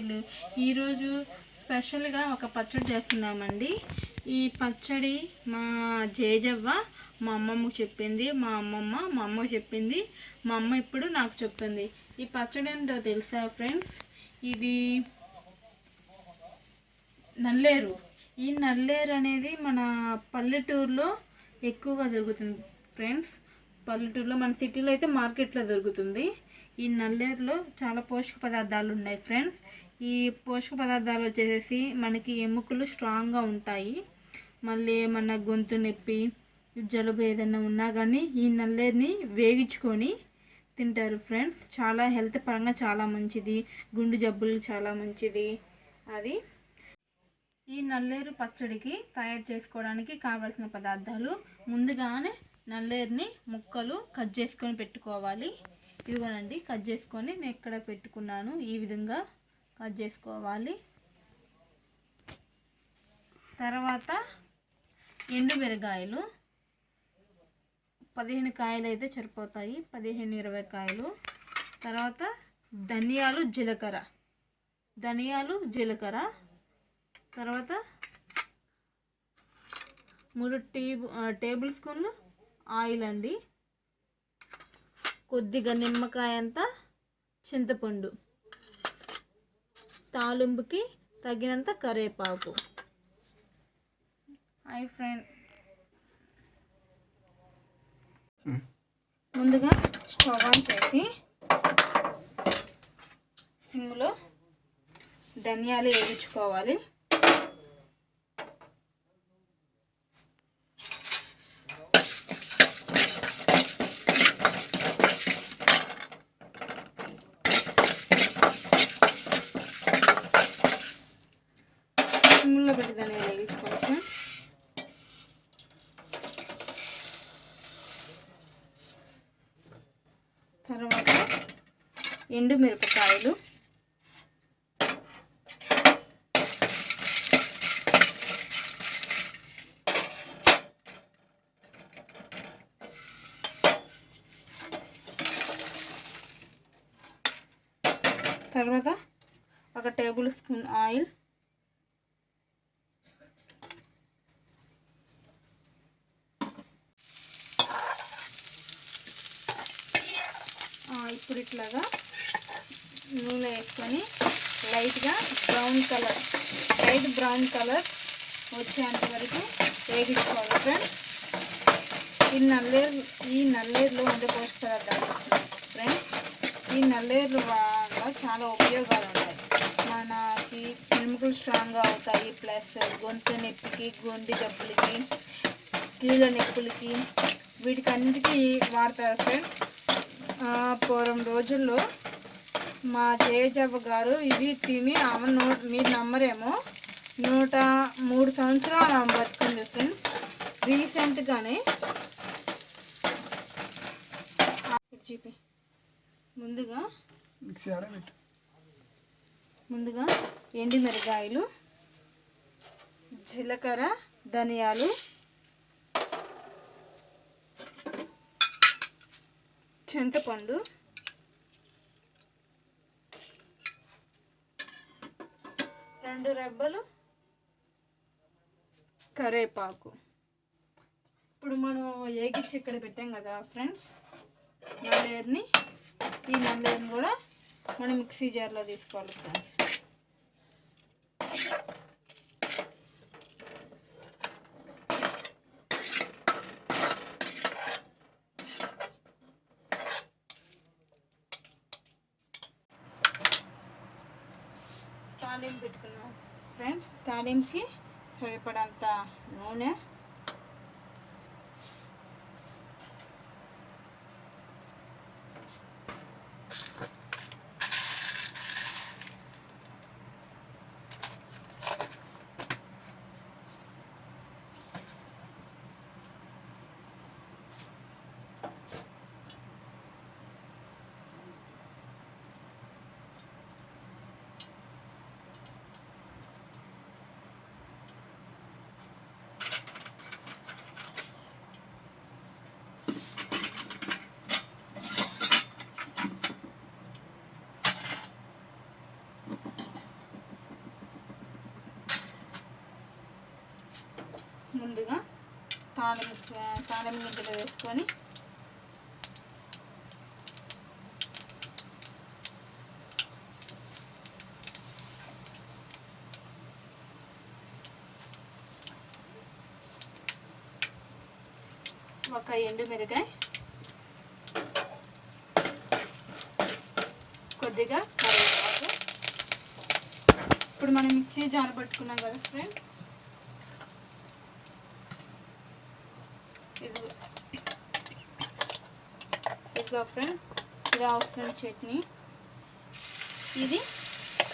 వంటిల్లు. ఈరోజు స్పెషల్గా ఒక పచ్చడి చేస్తున్నామండి. ఈ పచ్చడి మా జేజవ్వ మా అమ్మమ్మకు చెప్పింది, మా అమ్మకు చెప్పింది, మా అమ్మ ఇప్పుడు నాకు చెప్పింది. ఈ పచ్చడి ఏంటో తెలుసా ఫ్రెండ్స్? ఇది నల్లేరు. ఈ నల్లేరు అనేది మన పల్లెటూరులో ఎక్కువగా దొరుకుతుంది ఫ్రెండ్స్. పల్లెటూరులో, మన సిటీలో అయితే మార్కెట్లో దొరుకుతుంది. ఈ నల్లేరులో చాలా పోషక పదార్థాలు ఉన్నాయి ఫ్రెండ్స్. ఈ పోషక పదార్థాలు వచ్చేసి మనకి ఎముకలు స్ట్రాంగ్గా ఉంటాయి. మళ్ళీ మన గొంతు నొప్పి, జలుబు ఏదైనా ఉన్నా కానీ ఈ నల్లేరుని వేగించుకొని తింటారు ఫ్రెండ్స్. చాలా హెల్త్ పరంగా చాలా మంచిది, గుండె జబ్బులు చాలా మంచిది అది. ఈ నల్లేరు పచ్చడికి తయారు చేసుకోవడానికి కావాల్సిన పదార్థాలు: ముందుగానే నల్లేరుని ముక్కలు కట్ చేసుకొని పెట్టుకోవాలి. ఇదిగోనండి, కట్ చేసుకొని నేను ఇక్కడ పెట్టుకున్నాను. ఈ విధంగా కట్ చేసుకోవాలి. తర్వాత ఎండుమిరగాయలు 15 కాయలు అయితే సరిపోతాయి, 15-20 కాయలు. తర్వాత ధనియాలు జీలకర్ర. తర్వాత 3 టేబుల్ స్పూన్లు ఆయిల్ అండి. కొద్దిగా నిమ్మకాయ అంత చింతపండు, తాలింపుకి తగినంత కరివేపాకు. హాయ్ ఫ్రెండ్, ముందుగా స్టవ్ ఆన్ చేసి సిమ్లో ధనియాలు వేయించుకోవాలి. సిమ్లో పెట్టి ధనియాలు వేయించుకోవచ్చు. తర్వాత ఎండుమిరపకాయలు, తర్వాత 1 టేబుల్ స్పూన్ ఆయిల్, ఇప్పుడు ఇట్లాగా నూనె వేసుకొని లైట్ బ్రౌన్ కలర్ వచ్చేంత వరకు వేగించుకోవాలి ఫ్రెండ్స్. ఈ నల్లేరులో ఉండే పోషక పదార్థాలు ఫ్రెండ్స్. ఈ నల్లేరు వల్ల చాలా ఉపయోగాలు ఉంటాయి. మనకి ఎముకలు స్ట్రాంగ్గా అవుతాయి, ప్లస్ గొంతు నొప్పికి, గుండె జబ్బులకి, కీళ్ళ నొప్పులకి, వీటికన్నిటికీ వాడతారు ఫ్రెండ్స్. పూర్వం రోజుల్లో మా జేజవ్వ గారు ఇవి తిని మీరు నమ్మరేమో 103 సంవత్సరాలు బతుకుంది ఫ్రెండ్స్. రీసెంట్గానే ముందుగా ఎండుమిరగాయలు, జీలకర్ర, ధనియాలు, చింతపండు, రెండు రెబ్బలు కరివేపాకు. ఇప్పుడు మనం ఏగిచ్చి ఇక్కడ పెట్టాం కదా ఫ్రెండ్స్ నల్లేరుని. ఈ నల్లేరుని కూడా మనం మిక్సీ జార్లో తీసుకోవాలి ఫ్రెండ్స్. తాలింపు పెట్టుకున్నాం ఫ్రెండ్స్. తాలింపుకి సరిపడంత నూనె, ముందుగా తాళం గింజలు వేసుకొని ఒక ఎండుమిరకాయ, కొద్దిగా కరివేపాకు. ఇప్పుడు మనం మిక్సీ జార్ పట్టుకున్నాం కదా ఫ్రెండ్, ఇదిగో ఫ్రెండ్ ఇలా వస్తుంది చట్నీ. ఇది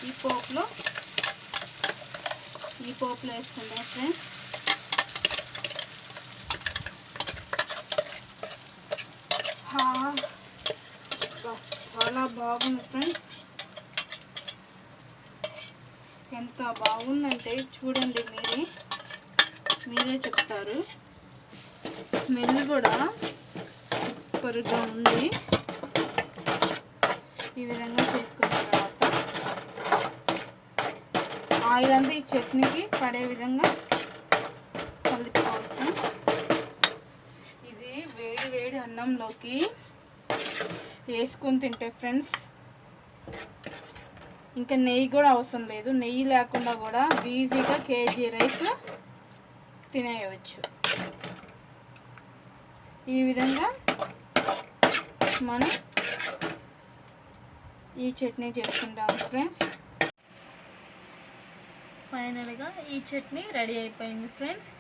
ఈ పోపులో వేసుకుందాం ఫ్రెండ్స్. చాలా బాగుంది ఫ్రెండ్స్, ఎంత బాగుందంటే చూడండి, మీరే చెప్తారు. స్మెల్ కూడా సూపర్గా ఉంది. ఈ విధంగా చేసుకున్న తర్వాత ఆయిల్ అంతా ఈ చట్నీకి పడే విధంగా కలుపుకోవాలి. ఇది వేడి వేడి అన్నంలోకి వేసుకొని తింటే ఫ్రెండ్స్ ఇంకా నెయ్యి కూడా అవసరం లేదు. నెయ్యి లేకుండా కూడా ఈజీగా కేజీ రైస్ తినేయవచ్చు. ఈ విధంగా మనం ఈ చట్నీ చేసుకుంటాం ఫ్రెండ్స్. ఫైనల్గా ఈ చట్నీ రెడీ అయిపోయింది ఫ్రెండ్స్.